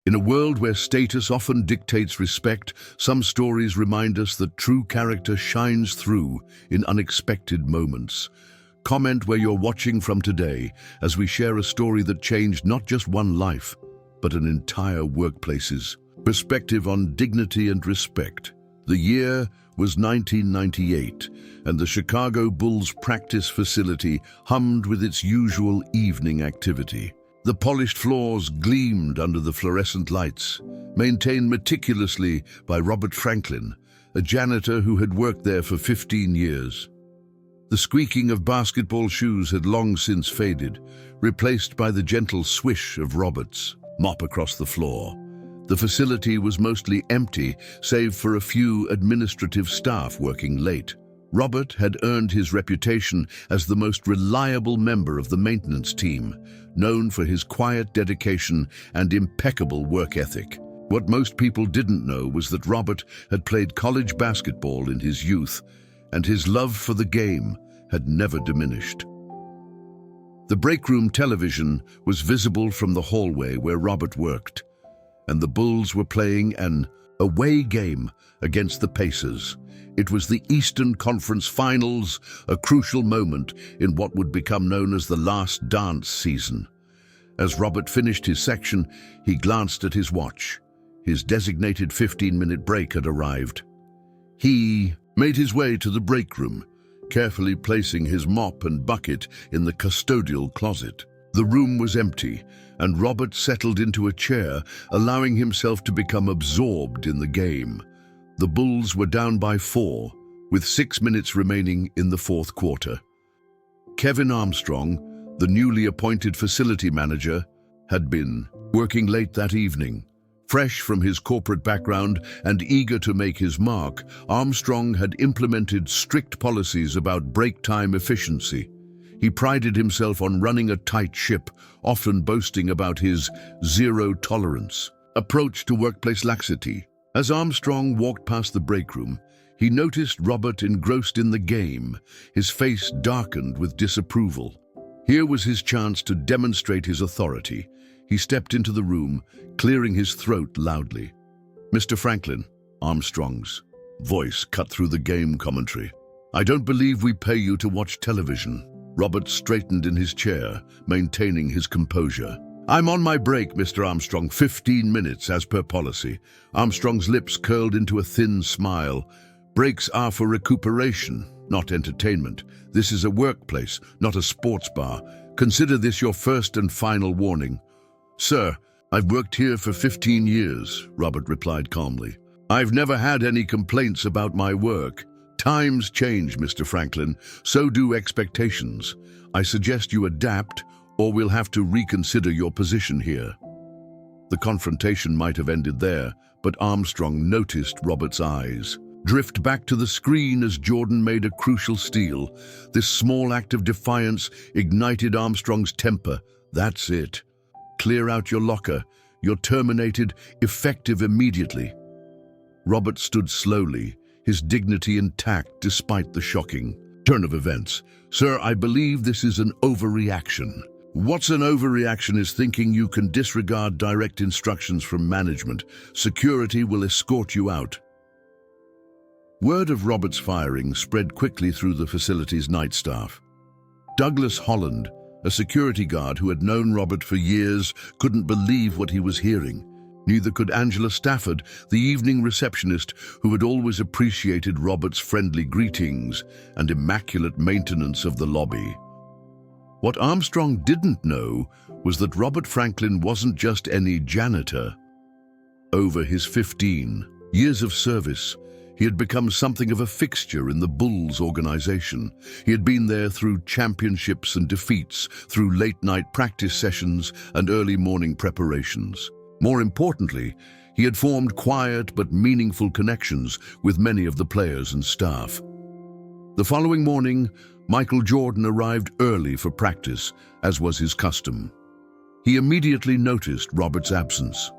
In a world where status often dictates respect, some stories remind us that true character shines through in unexpected moments. Comment where you're watching from today as we share a story that changed not just one life, but an entire workplace's perspective on dignity and respect. The year was 1998, and the Chicago Bulls practice facility hummed with its usual evening activity. The polished floors gleamed under the fluorescent lights, maintained meticulously by Robert Franklin, a janitor who had worked there for 15 years. The squeaking of basketball shoes had long since faded, replaced by the gentle swish of Robert's mop across the floor. The facility was mostly empty, save for a few administrative staff working late. Robert had earned his reputation as the most reliable member of the maintenance team, known for his quiet dedication and impeccable work ethic. What most people didn't know was that Robert had played college basketball in his youth, and his love for the game had never diminished. The break room television was visible from the hallway where Robert worked, and the Bulls were playing an away game against the Pacers. It was the Eastern Conference Finals, a crucial moment in what would become known as the last dance season. As Robert finished his section, he glanced at his watch. His designated 15-minute break had arrived. He made his way to the break room, carefully placing his mop and bucket in the custodial closet. The room was empty, and Robert settled into a chair, allowing himself to become absorbed in the game. The Bulls were down by 4, with 6 minutes remaining in the fourth quarter. Kevin Armstrong, the newly appointed facility manager, had been working late that evening. Fresh from his corporate background and eager to make his mark, Armstrong had implemented strict policies about break time efficiency. He prided himself on running a tight ship, often boasting about his zero-tolerance approach to workplace laxity. As Armstrong walked past the break room, he noticed Robert engrossed in the game, his face darkened with disapproval. Here was his chance to demonstrate his authority. He stepped into the room, clearing his throat loudly. "Mr. Franklin," Armstrong's voice cut through the game commentary. "I don't believe we pay you to watch television." Robert straightened in his chair, maintaining his composure. "I'm on my break, Mr. Armstrong, 15 minutes as per policy." Armstrong's lips curled into a thin smile. "Breaks are for recuperation, not entertainment. This is a workplace, not a sports bar. Consider this your first and final warning." "Sir, I've worked here for 15 years, Robert replied calmly. "I've never had any complaints about my work." "Times change, Mr. Franklin. So do expectations. I suggest you adapt, or we'll have to reconsider your position here." The confrontation might have ended there, but Armstrong noticed Robert's eyes drift back to the screen as Jordan made a crucial steal. This small act of defiance ignited Armstrong's temper. "That's it. Clear out your locker. You're terminated, effective immediately." Robert stood slowly, his dignity intact despite the shocking turn of events. "Sir, I believe this is an overreaction." "What's an overreaction is thinking you can disregard direct instructions from management. Security will escort you out." Word of Robert's firing spread quickly through the facility's night staff. Douglas Holland, a security guard who had known Robert for years, couldn't believe what he was hearing. Neither could Angela Stafford, the evening receptionist who had always appreciated Robert's friendly greetings and immaculate maintenance of the lobby. What Armstrong didn't know was that Robert Franklin wasn't just any janitor. Over his 15 years of service, he had become something of a fixture in the Bulls organization. He had been there through championships and defeats, through late-night practice sessions and early morning preparations. More importantly, he had formed quiet but meaningful connections with many of the players and staff. The following morning, Michael Jordan arrived early for practice, as was his custom. He immediately noticed Robert's absence.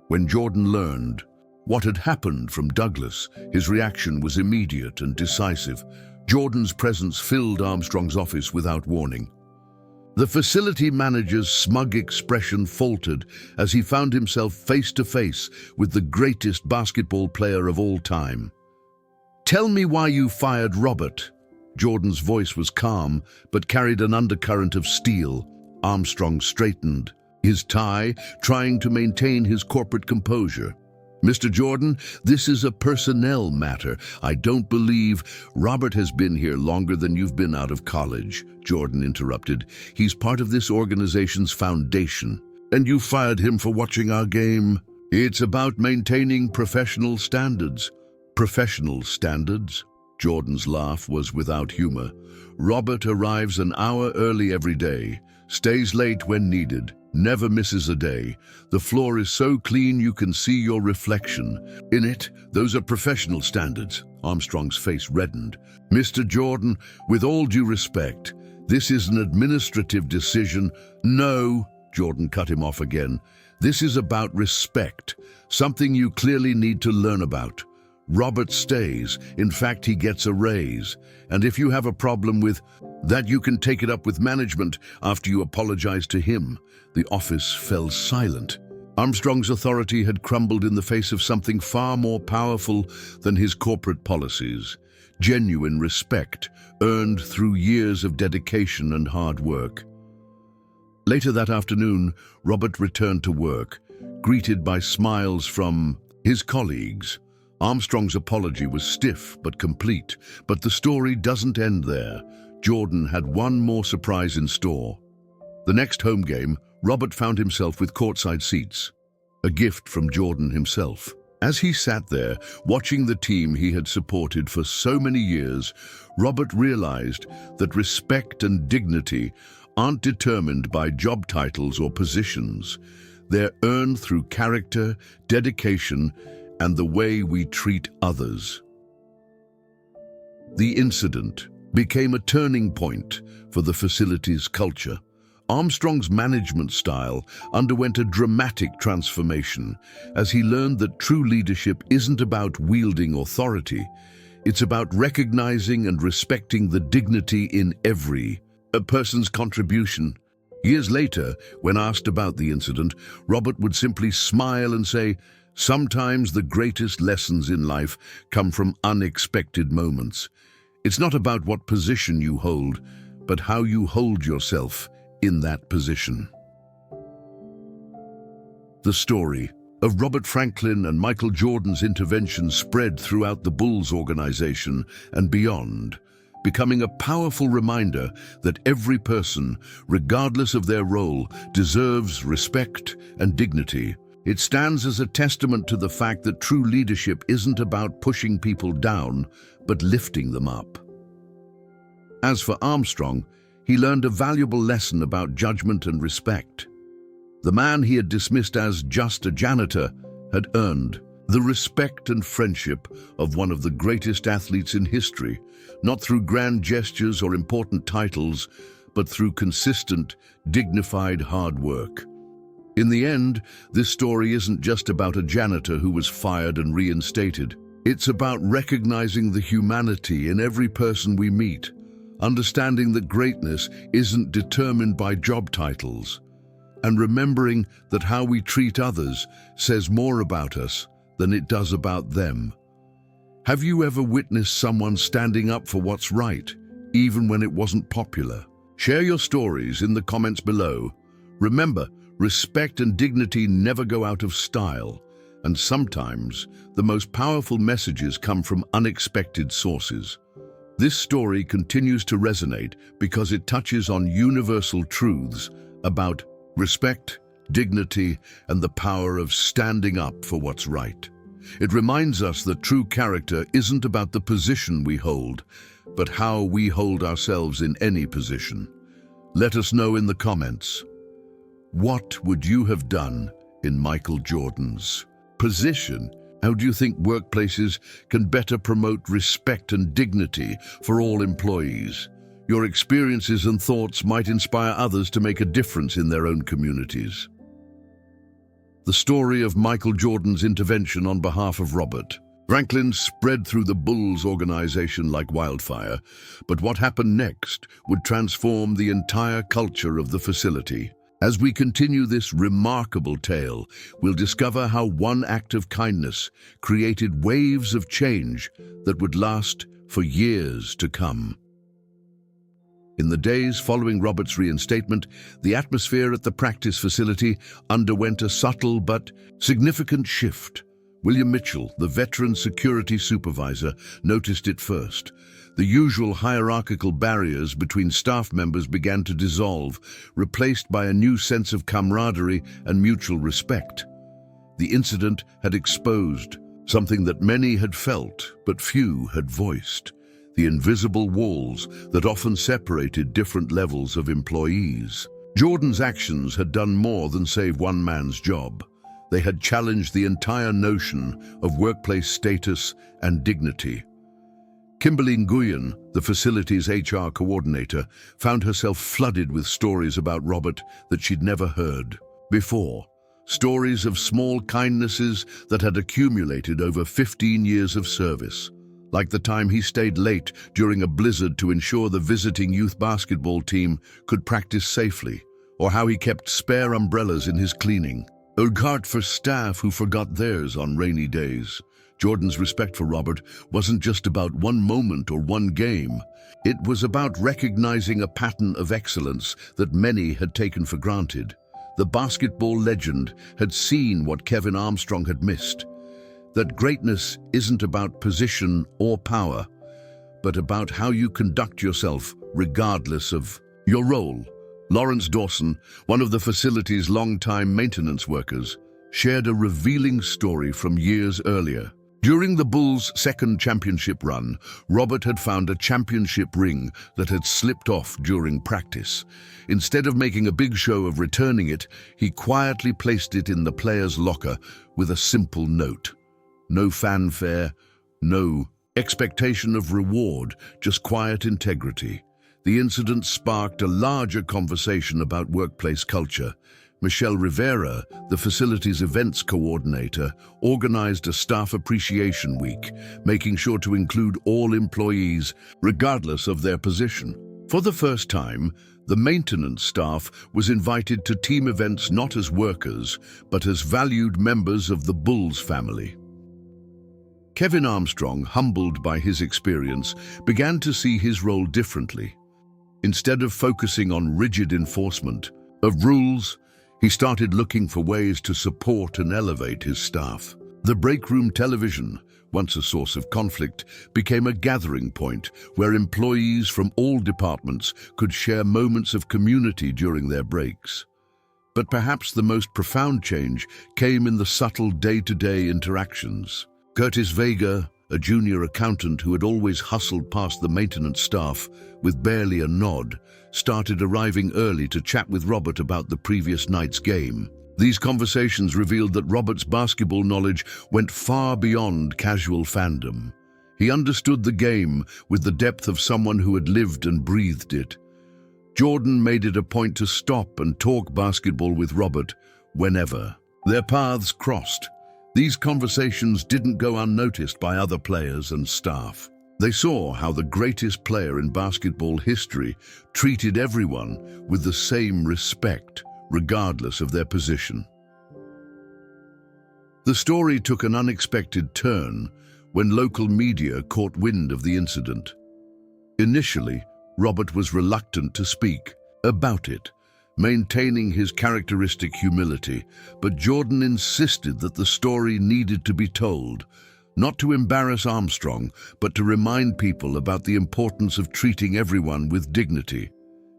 When Jordan learned what had happened from Douglas, his reaction was immediate and decisive. Jordan's presence filled Armstrong's office without warning. The facility manager's smug expression faltered as he found himself face to face with the greatest basketball player of all time. "Tell me why you fired Robert." Jordan's voice was calm, but carried an undercurrent of steel. Armstrong straightened his tie, trying to maintain his corporate composure. "Mr. Jordan, this is a personnel matter. I don't believe—" "Robert has been here longer than you've been out of college," Jordan interrupted. "He's part of this organization's foundation. And you fired him for watching our game?" "It's about maintaining professional standards." "Professional standards?" Jordan's laugh was without humor. "Robert arrives an hour early every day, stays late when needed, never misses a day. The floor is so clean you can see your reflection in it. Those are professional standards." Armstrong's face reddened. "Mr. Jordan, with all due respect, this is an administrative decision." "No," Jordan cut him off again. "This is about respect, something you clearly need to learn about. Robert stays. In fact, he gets a raise. And if you have a problem with that, you can take it up with management after you apologize to him." The office fell silent. Armstrong's authority had crumbled in the face of something far more powerful than his corporate policies. Genuine respect, earned through years of dedication and hard work. Later that afternoon, Robert returned to work, greeted by smiles from his colleagues. Armstrong's apology was stiff but complete, but the story doesn't end there. Jordan had one more surprise in store. The next home game, Robert found himself with courtside seats, a gift from Jordan himself. As he sat there, watching the team he had supported for so many years, Robert realized that respect and dignity aren't determined by job titles or positions. They're earned through character, dedication, and the way we treat others. The incident became a turning point for the facility's culture. Armstrong's management style underwent a dramatic transformation as he learned that true leadership isn't about wielding authority. It's about recognizing and respecting the dignity in every person's contribution. Years later, when asked about the incident, Robert would simply smile and say, "Sometimes the greatest lessons in life come from unexpected moments. It's not about what position you hold, but how you hold yourself in that position." The story of Robert Franklin and Michael Jordan's intervention spread throughout the Bulls organization and beyond, becoming a powerful reminder that every person, regardless of their role, deserves respect and dignity. It stands as a testament to the fact that true leadership isn't about pushing people down, but lifting them up. As for Armstrong, he learned a valuable lesson about judgment and respect. The man he had dismissed as just a janitor had earned the respect and friendship of one of the greatest athletes in history, not through grand gestures or important titles, but through consistent, dignified hard work. In the end, this story isn't just about a janitor who was fired and reinstated. It's about recognizing the humanity in every person we meet, understanding that greatness isn't determined by job titles, and remembering that how we treat others says more about us than it does about them. Have you ever witnessed someone standing up for what's right, even when it wasn't popular? Share your stories in the comments below. Remember, respect and dignity never go out of style, and sometimes the most powerful messages come from unexpected sources. This story continues to resonate because it touches on universal truths about respect, dignity, and the power of standing up for what's right. It reminds us that true character isn't about the position we hold, but how we hold ourselves in any position. Let us know in the comments. What would you have done in Michael Jordan's position? How do you think workplaces can better promote respect and dignity for all employees? Your experiences and thoughts might inspire others to make a difference in their own communities. The story of Michael Jordan's intervention on behalf of Robert Franklin spread through the Bulls organization like wildfire, but what happened next would transform the entire culture of the facility. As we continue this remarkable tale, we'll discover how one act of kindness created waves of change that would last for years to come. In the days following Robert's reinstatement, the atmosphere at the practice facility underwent a subtle but significant shift. William Mitchell, the veteran security supervisor, noticed it first. The usual hierarchical barriers between staff members began to dissolve, replaced by a new sense of camaraderie and mutual respect. The incident had exposed something that many had felt but few had voiced: the invisible walls that often separated different levels of employees. Jordan's actions had done more than save one man's job. They had challenged the entire notion of workplace status and dignity. Kimberly Nguyen, the facility's HR coordinator, found herself flooded with stories about Robert that she'd never heard before. Stories of small kindnesses that had accumulated over 15 years of service, like the time he stayed late during a blizzard to ensure the visiting youth basketball team could practice safely, or how he kept spare umbrellas in his cleaning. A heart for staff who forgot theirs on rainy days. Jordan's respect for Robert wasn't just about one moment or one game. It was about recognizing a pattern of excellence that many had taken for granted. The basketball legend had seen what Kevin Armstrong had missed: that greatness isn't about position or power, but about how you conduct yourself regardless of your role. Lawrence Dawson, one of the facility's longtime maintenance workers, shared a revealing story from years earlier. During the Bulls' second championship run, Robert had found a championship ring that had slipped off during practice. Instead of making a big show of returning it, he quietly placed it in the player's locker with a simple note. No fanfare, no expectation of reward, just quiet integrity. The incident sparked a larger conversation about workplace culture. Michelle Rivera, the facility's events coordinator, organized a staff appreciation week, making sure to include all employees, regardless of their position. For the first time, the maintenance staff was invited to team events not as workers, but as valued members of the Bulls family. Kevin Armstrong, humbled by his experience, began to see his role differently. Instead of focusing on rigid enforcement of rules, he started looking for ways to support and elevate his staff. The break room television, once a source of conflict, became a gathering point where employees from all departments could share moments of community during their breaks. But perhaps the most profound change came in the subtle day-to-day interactions. Curtis Vega, a junior accountant who had always hustled past the maintenance staff with barely a nod, started arriving early to chat with Robert about the previous night's game. These conversations revealed that Robert's basketball knowledge went far beyond casual fandom. He understood the game with the depth of someone who had lived and breathed it. Jordan made it a point to stop and talk basketball with Robert whenever their paths crossed. These conversations didn't go unnoticed by other players and staff. They saw how the greatest player in basketball history treated everyone with the same respect, regardless of their position. The story took an unexpected turn when local media caught wind of the incident. Initially, Robert was reluctant to speak about it, maintaining his characteristic humility, but Jordan insisted that the story needed to be told, not to embarrass Armstrong, but to remind people about the importance of treating everyone with dignity.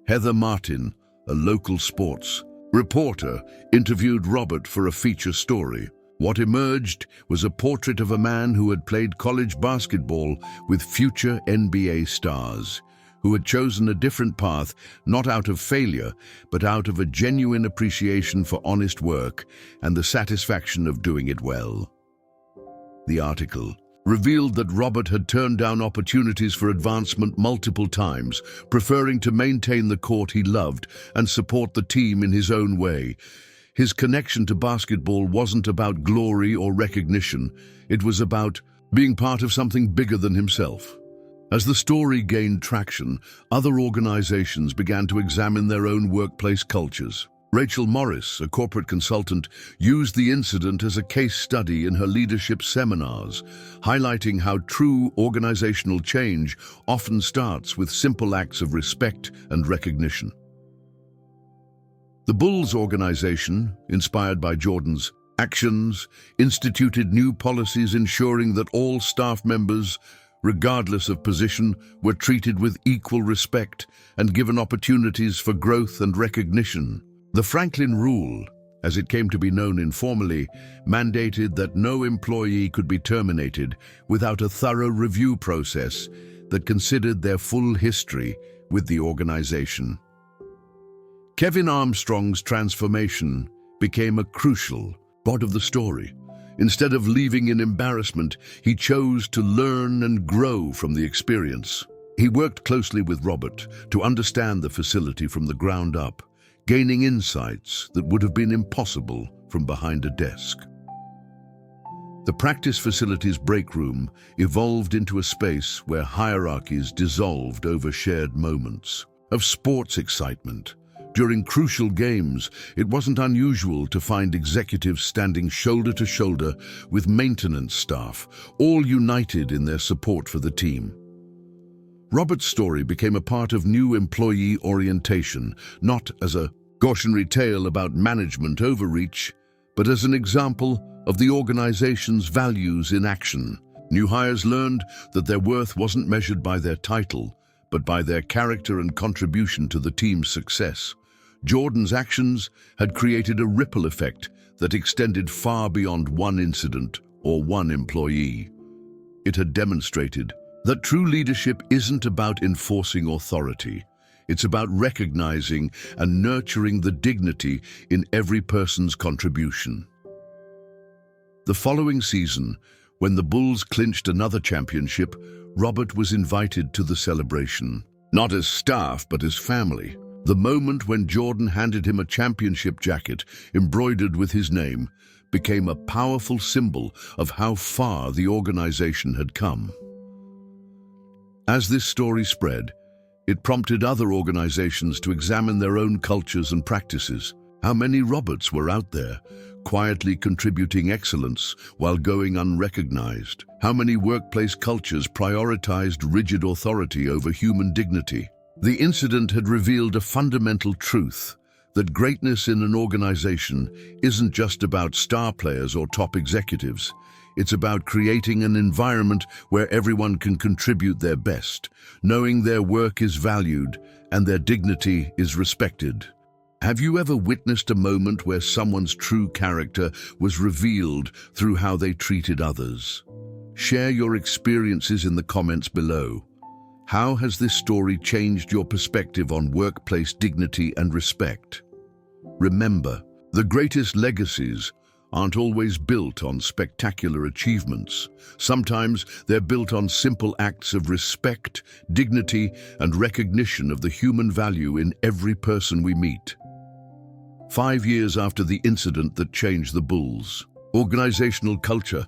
Heather Martin, a local sports reporter, interviewed Robert for a feature story. What emerged was a portrait of a man who had played college basketball with future NBA stars, who had chosen a different path, not out of failure, but out of a genuine appreciation for honest work and the satisfaction of doing it well. The article revealed that Robert had turned down opportunities for advancement multiple times, preferring to maintain the court he loved and support the team in his own way. His connection to basketball wasn't about glory or recognition. It was about being part of something bigger than himself. As the story gained traction, other organizations began to examine their own workplace cultures. Rachel Morris, a corporate consultant, used the incident as a case study in her leadership seminars, highlighting how true organizational change often starts with simple acts of respect and recognition. The Bulls organization, inspired by Jordan's actions, instituted new policies ensuring that all staff members, regardless of position, were treated with equal respect and given opportunities for growth and recognition. The Franklin Rule, as it came to be known informally, mandated that no employee could be terminated without a thorough review process that considered their full history with the organization. Kevin Armstrong's transformation became a crucial part of the story. Instead of leaving in embarrassment, he chose to learn and grow from the experience. He worked closely with Robert to understand the facility from the ground up, gaining insights that would have been impossible from behind a desk. The practice facility's break room evolved into a space where hierarchies dissolved over shared moments of sports excitement. During crucial games, it wasn't unusual to find executives standing shoulder to shoulder with maintenance staff, all united in their support for the team. Robert's story became a part of new employee orientation, not as a cautionary tale about management overreach, but as an example of the organization's values in action. New hires learned that their worth wasn't measured by their title, but by their character and contribution to the team's success. Jordan's actions had created a ripple effect that extended far beyond one incident or one employee. It had demonstrated that true leadership isn't about enforcing authority. It's about recognizing and nurturing the dignity in every person's contribution. The following season, when the Bulls clinched another championship, Robert was invited to the celebration. Not as staff, but as family. The moment when Jordan handed him a championship jacket embroidered with his name became a powerful symbol of how far the organization had come. As this story spread, it prompted other organizations to examine their own cultures and practices. How many Roberts were out there, quietly contributing excellence while going unrecognized? How many workplace cultures prioritized rigid authority over human dignity? The incident had revealed a fundamental truth, that greatness in an organization isn't just about star players or top executives. It's about creating an environment where everyone can contribute their best, knowing their work is valued and their dignity is respected. Have you ever witnessed a moment where someone's true character was revealed through how they treated others? Share your experiences in the comments below. How has this story changed your perspective on workplace dignity and respect? Remember, the greatest legacies aren't always built on spectacular achievements. Sometimes they're built on simple acts of respect, dignity, and recognition of the human value in every person we meet. 5 years after the incident that changed the Bulls' organizational culture,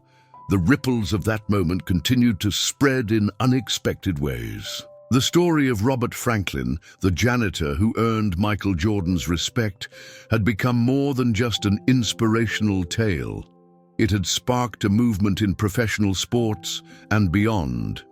the ripples of that moment continued to spread in unexpected ways. The story of Robert Franklin, the janitor who earned Michael Jordan's respect, had become more than just an inspirational tale. It had sparked a movement in professional sports and beyond.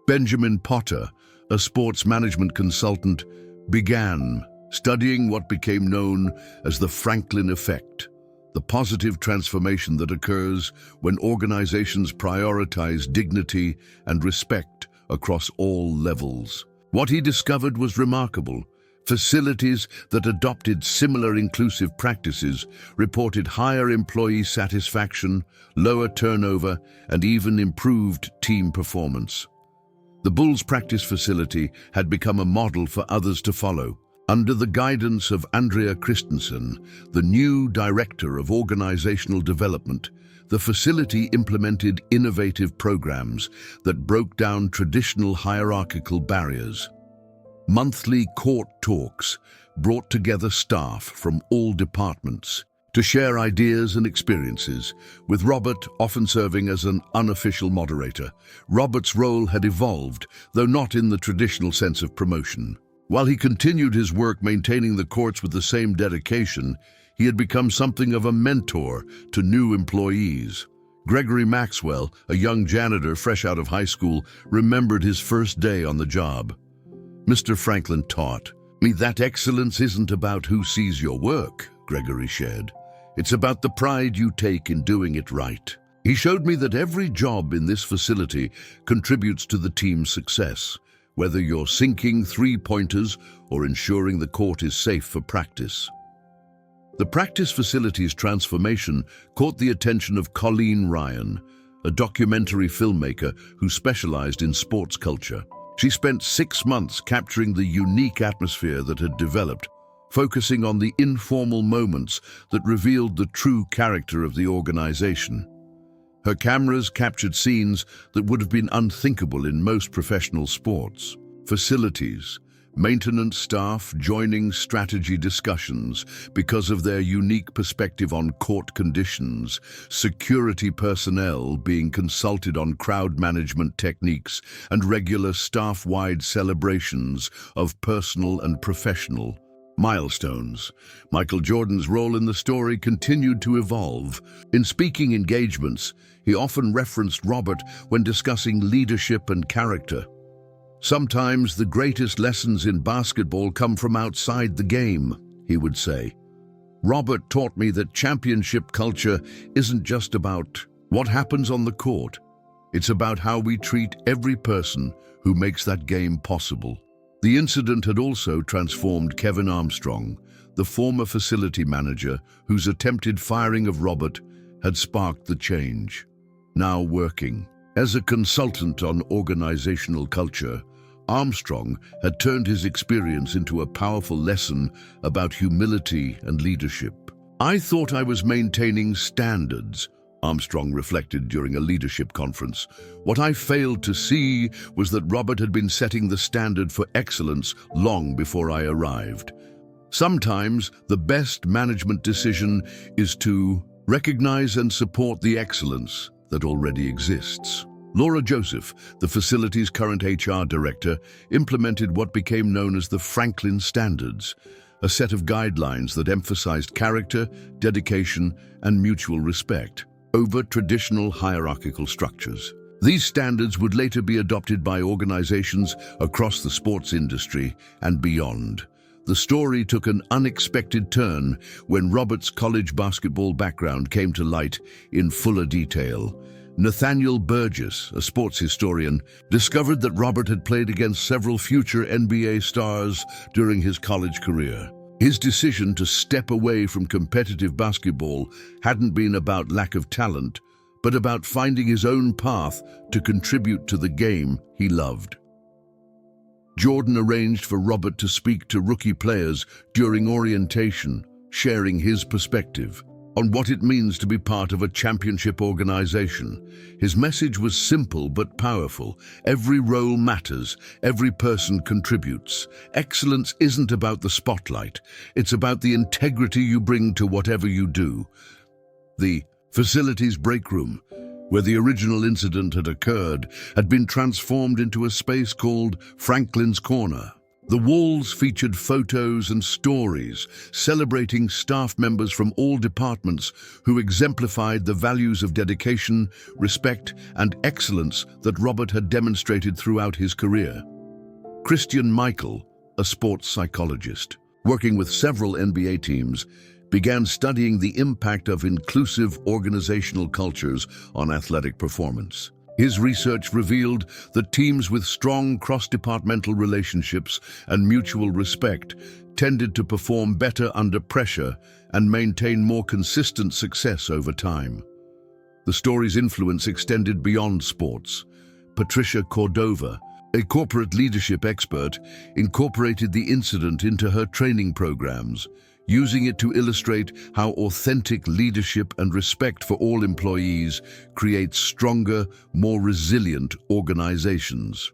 Benjamin Potter, a sports management consultant, began studying what became known as the Franklin effect, the positive transformation that occurs when organizations prioritize dignity and respect across all levels. What he discovered was remarkable. Facilities that adopted similar inclusive practices reported higher employee satisfaction, lower turnover, and even improved team performance. The Bulls practice facility had become a model for others to follow. Under the guidance of Andrea Christensen, the new director of organizational development, the facility implemented innovative programs that broke down traditional hierarchical barriers. Monthly court talks brought together staff from all departments, to share ideas and experiences, with Robert often serving as an unofficial moderator. Robert's role had evolved, though not in the traditional sense of promotion. While he continued his work maintaining the courts with the same dedication, he had become something of a mentor to new employees. Gregory Maxwell, a young janitor fresh out of high school, remembered his first day on the job. "Mr. Franklin taught me that excellence isn't about who sees your work," Gregory shared. "It's about the pride you take in doing it right." He showed me that every job in this facility contributes to the team's success, whether you're sinking three-pointers or ensuring the court is safe for practice. The practice facility's transformation caught the attention of Colleen Ryan, a documentary filmmaker who specialized in sports culture. She spent 6 months capturing the unique atmosphere that had developed, focusing on the informal moments that revealed the true character of the organization. Her cameras captured scenes that would have been unthinkable in most professional sports. Facilities, maintenance staff joining strategy discussions because of their unique perspective on court conditions, security personnel being consulted on crowd management techniques, and regular staff-wide celebrations of personal and professional milestones. Michael Jordan's role in the story continued to evolve. In speaking engagements, he often referenced Robert when discussing leadership and character. "Sometimes the greatest lessons in basketball come from outside the game," he would say. "Robert taught me that championship culture isn't just about what happens on the court. It's about how we treat every person who makes that game possible." The incident had also transformed Kevin Armstrong, the former facility manager whose attempted firing of Robert had sparked the change. Now working as a consultant on organizational culture, Armstrong had turned his experience into a powerful lesson about humility and leadership. "I thought I was maintaining standards," Armstrong reflected during a leadership conference. "What I failed to see was that Robert had been setting the standard for excellence long before I arrived. Sometimes the best management decision is to recognize and support the excellence that already exists." Laura Joseph, the facility's current HR director, implemented what became known as the Franklin Standards, a set of guidelines that emphasized character, dedication, and mutual respect over traditional hierarchical structures. These standards would later be adopted by organizations across the sports industry and beyond. The story took an unexpected turn when Robert's college basketball background came to light in fuller detail. Nathaniel Burgess, a sports historian, discovered that Robert had played against several future NBA stars during his college career. His decision to step away from competitive basketball hadn't been about lack of talent, but about finding his own path to contribute to the game he loved. Jordan arranged for Robert to speak to rookie players during orientation, sharing his perspective on what it means to be part of a championship organization. His message was simple but powerful. Every role matters, every person contributes. Excellence isn't about the spotlight, it's about the integrity you bring to whatever you do. The facility's break room, where the original incident had occurred, had been transformed into a space called Franklin's Corner. The walls featured photos and stories celebrating staff members from all departments who exemplified the values of dedication, respect, and excellence that Robert had demonstrated throughout his career. Christian Michael, a sports psychologist, working with several NBA teams, began studying the impact of inclusive organizational cultures on athletic performance. His research revealed that teams with strong cross-departmental relationships and mutual respect tended to perform better under pressure and maintain more consistent success over time. The story's influence extended beyond sports. Patricia Cordova, a corporate leadership expert, incorporated the incident into her training programs, using it to illustrate how authentic leadership and respect for all employees creates stronger, more resilient organizations.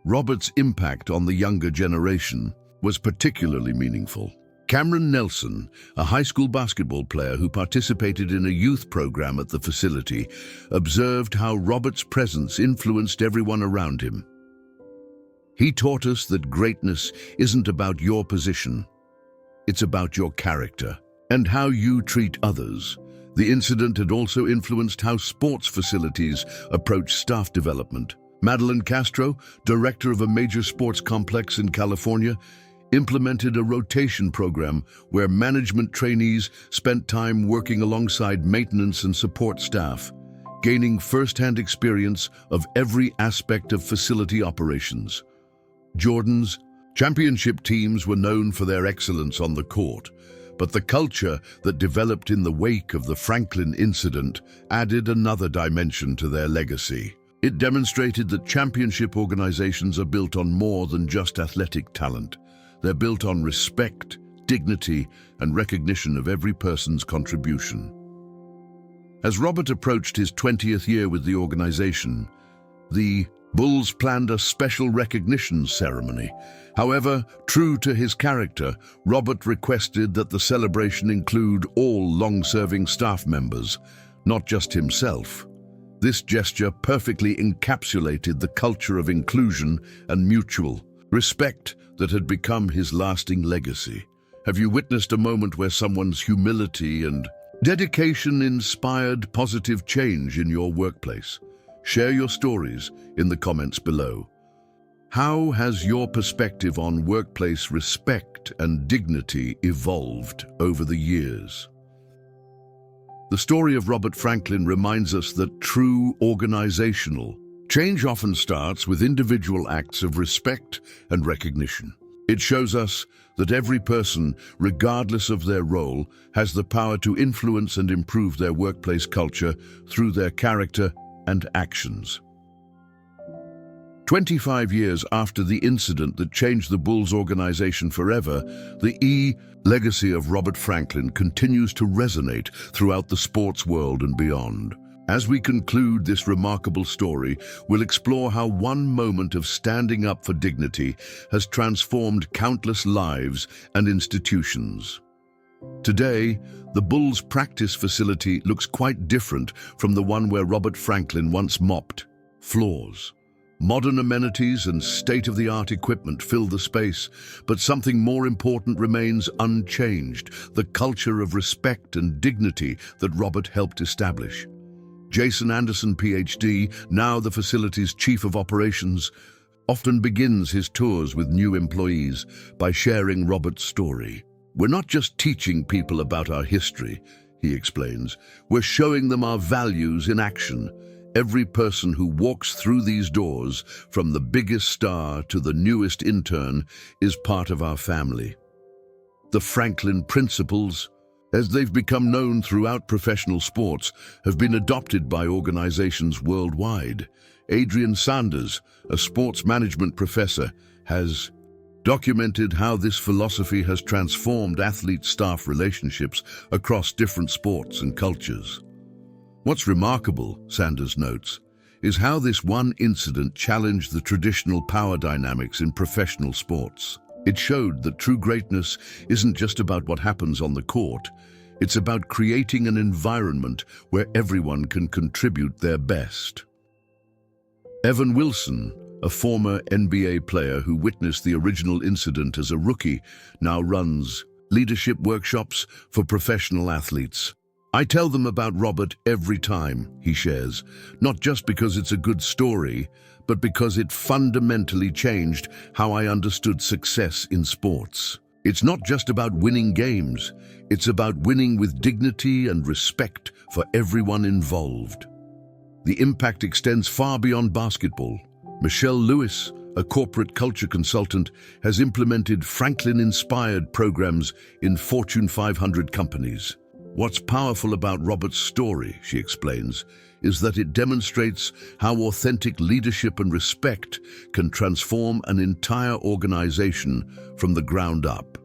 Robert's impact on the younger generation was particularly meaningful. Cameron Nelson, a high school basketball player who participated in a youth program at the facility, observed how Robert's presence influenced everyone around him. He taught us that greatness isn't about your position. It's about your character and how you treat others. The incident had also influenced how sports facilities approach staff development. Madeline Castro, director of a major sports complex in California, implemented a rotation program where management trainees spent time working alongside maintenance and support staff, gaining first-hand experience of every aspect of facility operations. Jordan's championship teams were known for their excellence on the court, but the culture that developed in the wake of the Franklin incident added another dimension to their legacy. It demonstrated that championship organizations are built on more than just athletic talent. They're built on respect, dignity, and recognition of every person's contribution. As Robert approached his 20th year with the organization, the Bulls planned a special recognition ceremony. However, true to his character, Robert requested that the celebration include all long-serving staff members, not just himself. This gesture perfectly encapsulated the culture of inclusion and mutual respect that had become his lasting legacy. Have you witnessed a moment where someone's humility and dedication inspired positive change in your workplace? Share your stories in the comments below. How has your perspective on workplace respect and dignity evolved over the years? The story of Robert Franklin reminds us that true organizational change often starts with individual acts of respect and recognition. It shows us that every person, regardless of their role, has the power to influence and improve their workplace culture through their character and actions. 25 years after the incident that changed the Bulls organization forever, the legacy of Robert Franklin continues to resonate throughout the sports world and beyond. As we conclude this remarkable story, we'll explore how one moment of standing up for dignity has transformed countless lives and institutions. Today, the Bulls' practice facility looks quite different from the one where Robert Franklin once mopped floors. Modern amenities and state-of-the-art equipment fill the space, but something more important remains unchanged: the culture of respect and dignity that Robert helped establish. Jason Anderson, PhD, now the facility's chief of operations, often begins his tours with new employees by sharing Robert's story. "We're not just teaching people about our history," he explains. "We're showing them our values in action. Every person who walks through these doors, from the biggest star to the newest intern, is part of our family." The Franklin principles, as they've become known throughout professional sports, have been adopted by organizations worldwide. Adrian Sanders, a sports management professor, has documented how this philosophy has transformed athlete-staff relationships across different sports and cultures. What's remarkable, Sanders notes, is how this one incident challenged the traditional power dynamics in professional sports. It showed that true greatness isn't just about what happens on the court. It's about creating an environment where everyone can contribute their best. Evan Wilson, a former NBA player who witnessed the original incident as a rookie, now runs leadership workshops for professional athletes. "I tell them about Robert every time," he shares, "not just because it's a good story, but because it fundamentally changed how I understood success in sports. It's not just about winning games, it's about winning with dignity and respect for everyone involved." The impact extends far beyond basketball. Michelle Lewis, a corporate culture consultant, has implemented Franklin-inspired programs in Fortune 500 companies. "What's powerful about Robert's story," she explains, "is that it demonstrates how authentic leadership and respect can transform an entire organization from the ground up."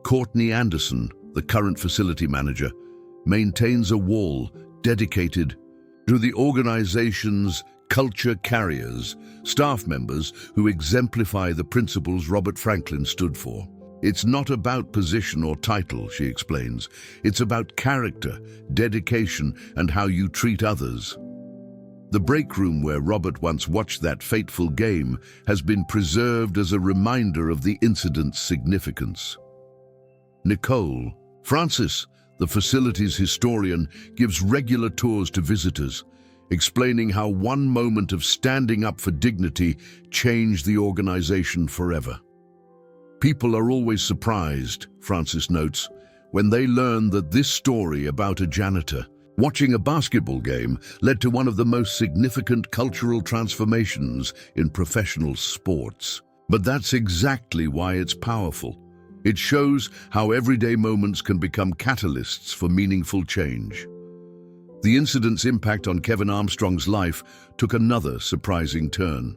Courtney Anderson, the current facility manager, maintains a wall dedicated to the organization's culture carriers, staff members who exemplify the principles Robert Franklin stood for. It's not about position or title, she explains. It's about character, dedication, and how you treat others. The break room where Robert once watched that fateful game has been preserved as a reminder of the incident's significance. Nicole. Francis, the facility's historian, gives regular tours to visitors, explaining how one moment of standing up for dignity changed the organization forever. People are always surprised, Francis notes, when they learn that this story about a janitor watching a basketball game led to one of the most significant cultural transformations in professional sports. But that's exactly why it's powerful. It shows how everyday moments can become catalysts for meaningful change. The incident's impact on Kevin Armstrong's life took another surprising turn.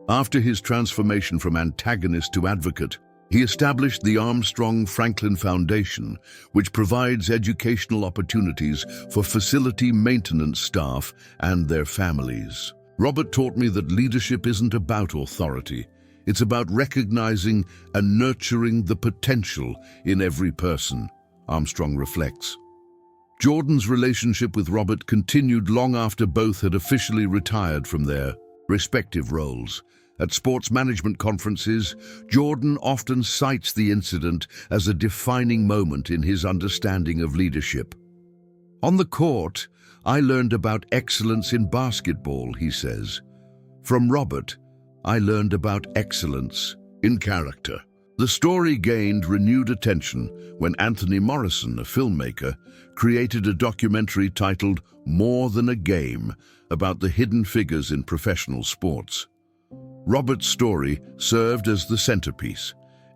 After his transformation from antagonist to advocate, he established the Armstrong-Franklin Foundation, which provides educational opportunities for facility maintenance staff and their families. Robert taught me that leadership isn't about authority. It's about recognizing and nurturing the potential in every person, Armstrong reflects. Jordan's relationship with Robert continued long after both had officially retired from their respective roles. At sports management conferences, Jordan often cites the incident as a defining moment in his understanding of leadership. On the court, I learned about excellence in basketball, he says. From Robert, I learned about excellence in character. The story gained renewed attention when Anthony Morrison, a filmmaker, created a documentary titled More Than a Game about the hidden figures in professional sports. Robert's story served as the centerpiece,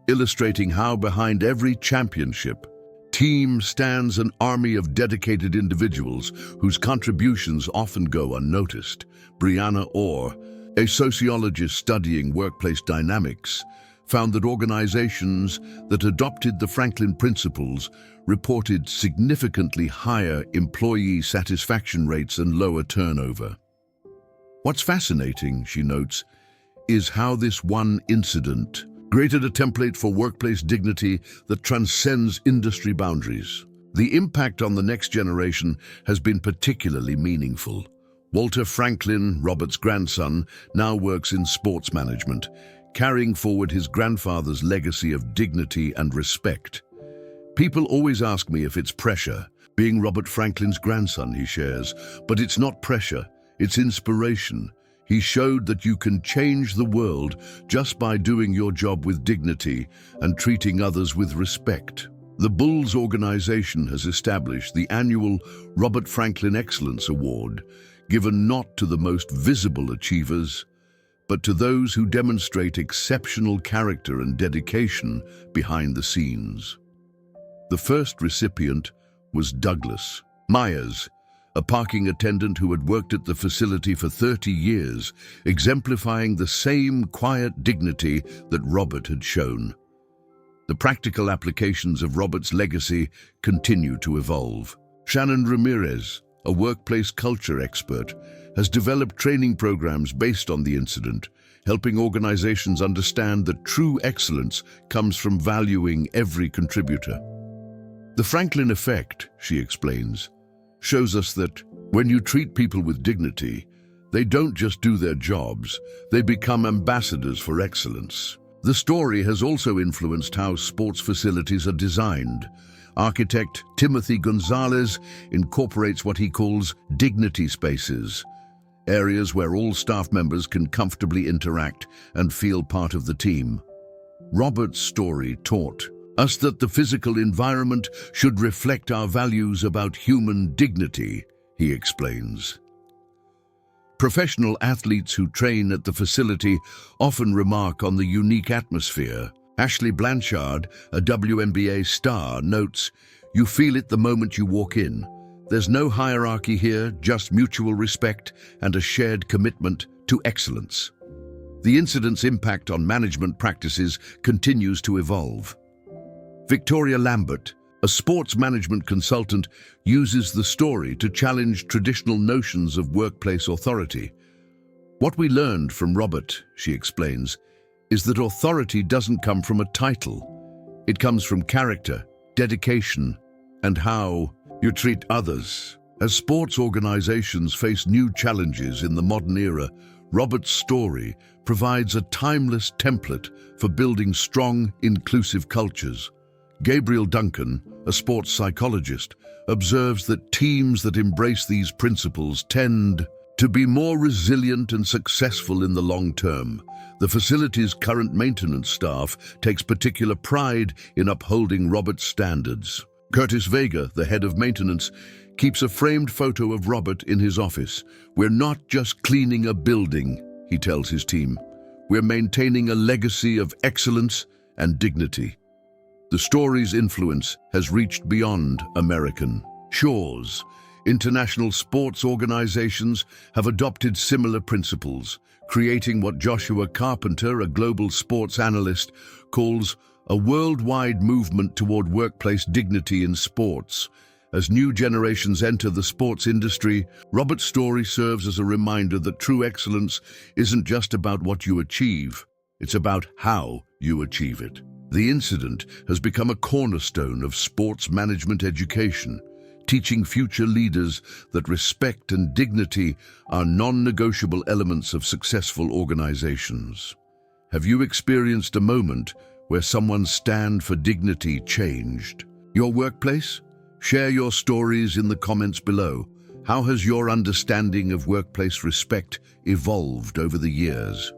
illustrating how behind every championship team stands an army of dedicated individuals whose contributions often go unnoticed. Brianna Orr, a sociologist studying workplace dynamics, found that organizations that adopted the Franklin principles reported significantly higher employee satisfaction rates and lower turnover. What's fascinating, she notes, is how this one incident created a template for workplace dignity that transcends industry boundaries. The impact on the next generation has been particularly meaningful. Walter Franklin, Robert's grandson, now works in sports management, carrying forward his grandfather's legacy of dignity and respect. People always ask me if it's pressure, being Robert Franklin's grandson, he shares, but it's not pressure, it's inspiration. He showed that you can change the world just by doing your job with dignity and treating others with respect. The Bulls organization has established the annual Robert Franklin Excellence Award, given not to the most visible achievers, but to those who demonstrate exceptional character and dedication behind the scenes. The first recipient was Douglas Myers, a parking attendant who had worked at the facility for 30 years, exemplifying the same quiet dignity that Robert had shown. The practical applications of Robert's legacy continue to evolve. Shannon Ramirez, a workplace culture expert, has developed training programs based on the incident, helping organizations understand that true excellence comes from valuing every contributor. The Franklin effect, she explains, shows us that when you treat people with dignity, they don't just do their jobs, they become ambassadors for excellence. The story has also influenced how sports facilities are designed. Architect Timothy Gonzalez incorporates what he calls dignity spaces, areas where all staff members can comfortably interact and feel part of the team. Robert's story taught us that the physical environment should reflect our values about human dignity, he explains. Professional athletes who train at the facility often remark on the unique atmosphere. Ashley Blanchard, a WNBA star, notes, "You feel it the moment you walk in. There's no hierarchy here, just mutual respect and a shared commitment to excellence." The incident's impact on management practices continues to evolve. Victoria Lambert, a sports management consultant, uses the story to challenge traditional notions of workplace authority. What we learned from Robert, she explains, is that authority doesn't come from a title. It comes from character, dedication, and how you treat others. As sports organizations face new challenges in the modern era, Robert's story provides a timeless template for building strong, inclusive cultures. Gabriel Duncan, a sports psychologist, observes that teams that embrace these principles tend to be more resilient and successful in the long term. The facility's current maintenance staff takes particular pride in upholding Robert's standards. Curtis Vega, the head of maintenance, keeps a framed photo of Robert in his office. "We're not just cleaning a building," he tells his team. "We're maintaining a legacy of excellence and dignity." The story's influence has reached beyond American shores. International sports organizations have adopted similar principles, creating what Joshua Carpenter, a global sports analyst, calls a worldwide movement toward workplace dignity in sports. As new generations enter the sports industry, Robert's story serves as a reminder that true excellence isn't just about what you achieve, it's about how you achieve it. The incident has become a cornerstone of sports management education, teaching future leaders that respect and dignity are non-negotiable elements of successful organizations. Have you experienced a moment where someone's stand for dignity changed your workplace? Share your stories in the comments below. How has your understanding of workplace respect evolved over the years?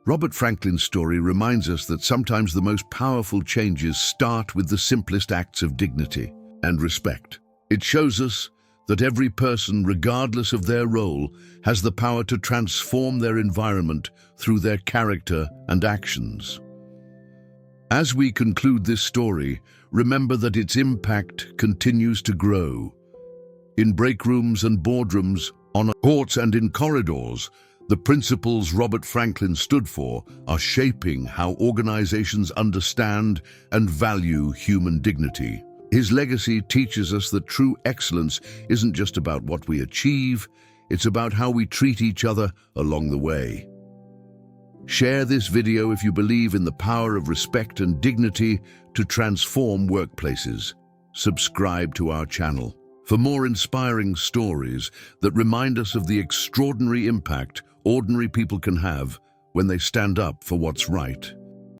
Robert Franklin's story reminds us that sometimes the most powerful changes start with the simplest acts of dignity and respect. It shows us that every person, regardless of their role, has the power to transform their environment through their character and actions. As we conclude this story, remember that its impact continues to grow. In break rooms and boardrooms, on courts and in corridors, the principles Robert Franklin stood for are shaping how organizations understand and value human dignity. His legacy teaches us that true excellence isn't just about what we achieve, it's about how we treat each other along the way. Share this video if you believe in the power of respect and dignity to transform workplaces. Subscribe to our channel for more inspiring stories that remind us of the extraordinary impact ordinary people can have when they stand up for what's right.